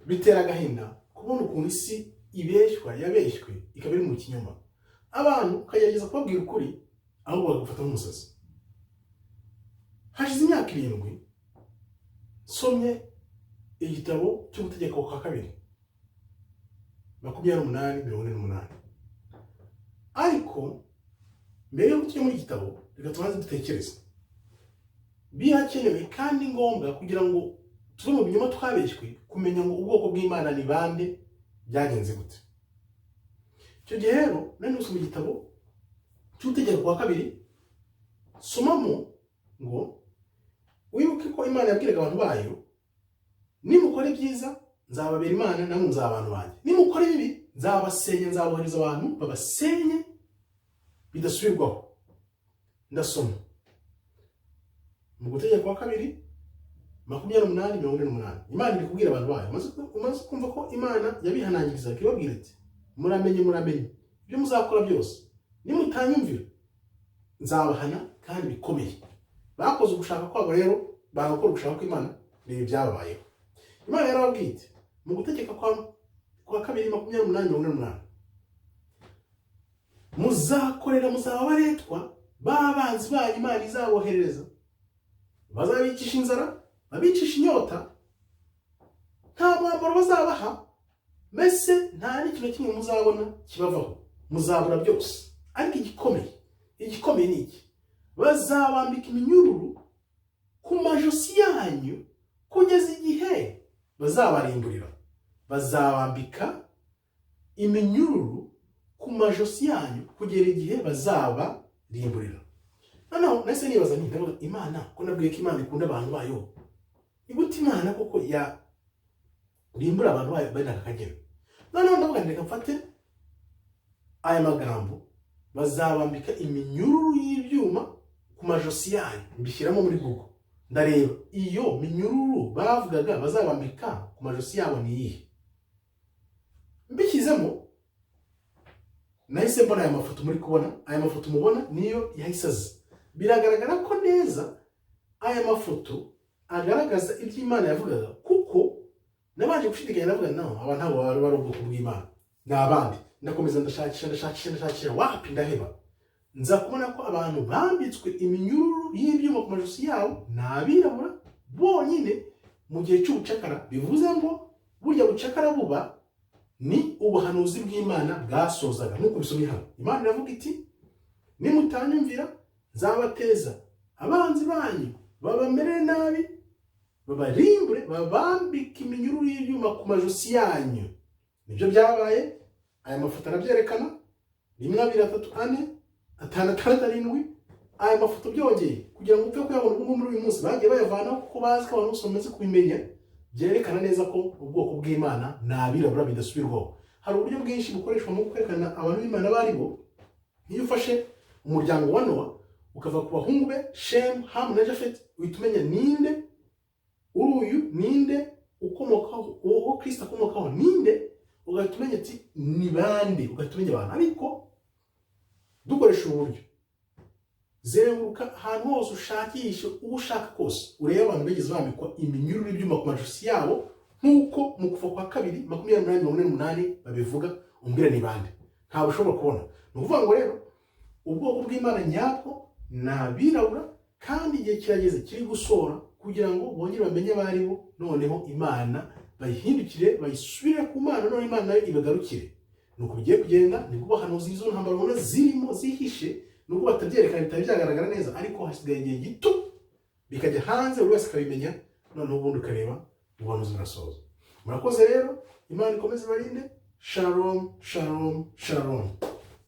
bitera agahinda kubona ukuntu isi ibeshywa yabeshywe ikaba iri mu kinyoma. Abantu kagerageza kubabwira ukuri ahubwo bagafata nk'umusazi. Hashize imyaka 7 somye igitabo cyo gutegeka kwa kabiri 28:48. Ariko mbere yo kujya muri gitabo reka tubanze dutekereze. Birakenewe kandi ngombwa kugira ngo tuve mu binyoma twabeshywe kumenya ngo ubwoko bw'Imana ni bande byagenze gute. Cyo gihe rero nari gusoma igitabo cy'utegeko kwa kabiri somamo ngo wibuke ko Imana yabwiraga abantu bayo nimukore byiza nzababera Imana namwe muzaba abantu banjye, nimukore bibi nzabasenya, nzabohereza abantu babasenye bidasubirwaho. Ndasoma mu gutegeka kwa kabiri 28:48. Imana iri kubwira abantu bayo, umaze kumva ko Imana yabihanangiriza ikibabwira ati muramenye ibyo muzakora byose nimutanyumvira nzabahana kandi bikomeye. Bakoze ugushaka kwabo rero bagakora ugushaka ko Imana nibi byababayeho. Imana yarababwiye iti mu gutegeka kwa kabiri 28:48 muzakorera muzaba baretwa babanzi banyu Imana izaboherereza, bazabicisha inzara babicisha inyota, nta mwambaro bazabaha, mese nta n'ikintu kimwe muzabona kibavaho, muzabura byose. Ariko igikomeye ni iki? Bazabambika iminyururu ku majosi yanyu kugeza igihe bazabarimburira. Bazabambika iminyururu ku majosi yanyu kugera igihe bazabarimburira. Noneho nase nibaza nti Imana ko nabwiye ko Imana ikunda abantu bayo, igute Imana koko ya rimbura abantu bayo benda kakagera. Noneho ndavuga ndeka mfate aya magambo bazabambika iminyururu y'ibyuma ku majosi yanyu, mbishyiramo muri Google ndareba iyo minyururu bavugaga bazabambika ku majosi yabo ni iyihe. Mbishyizemo nahise mbona aya mafoto muri kubona, aya mafoto mubona niyo yahisaze. Biragaragara ko neza aya mafoto agaragaza ibyo Imana yavugaga, kuko nabanje gushidikanya navuga naho aba ntabwo bari ubwoko bw'Imana n'abandi. Ndakomeza ndashakisha wapi ndaheba, nza kubona ko abantu bambitswe iminyururu y'ibyuma ku majosi yabo n'abirabura bonyine mu gihe cy'ubucakara. Bivuze ngo burya bucakara buba ni ubuhanuzi bw'Imana bwasozaga nk'uko bisomye hano. Imana iravuga iti nimutanyumvira nzabateza abanzi banyu babamere nabi, babarimbure, babambika iminyururu y'ibyuma ku majosi yanyu. Nibyo byabaye. Aya mafoto arabyerekana 1 2 3 4 5 6 7. Aya mafoto byongeye kugira ngo upfe kuyabona ubwo muri uyu munsi bagiye bayavana kuko bazi ko abantu bose kubimenya. Byerekana neza ko ubwoko bw'Imana n'abirabura bidasubirwaho. Hari uburyo bwinshi bukoreshwa mu kwerekana abantu b'Imana bari bo. Niyo ufashe umuryango wa Nowa ukava ku bahungu be Shem, Ham na Jafet, uyitumenya ninde uruyu, ninde ukomokaho, uwo Kristo akomokaho ninde, ugatumenya ati ni bande, ugatumenya abantu. Ariko dukoresha uburyo zenguruka ahantu hose ushakisha uwo ushaka kose ureba abantu bageze bambikwa iminyururu y'ibyuma ku majosi yabo nk'uko mu kuva kwa kabiri 28:48 babivuga, umbwira ni bande. Ntabwo ushobora kubona. Ni ukuvuga ngo rero ubwoko bw'Imana nyabwo n'abirabura, kandi igihe kirageze kiri gusora kugira ngo bongere bamenye abari bo, noneho Imana bayihindukire bayisubire ku Mana, none Imana nayo ibagarukire. Nuko bigiye kugenda nibwo bahanuzi izo ntambara ubona zirimo zihishe, nubwo batabyerekana bitari byagaragara neza, ariko hasigaye igihe gito bikajya hanze buri wese akabimenya, noneho ubundi ukareba ubuhanuzi burasoza. Murakoze rero, Imana ikomeze ibarinde. Shalom, shalom, shalom.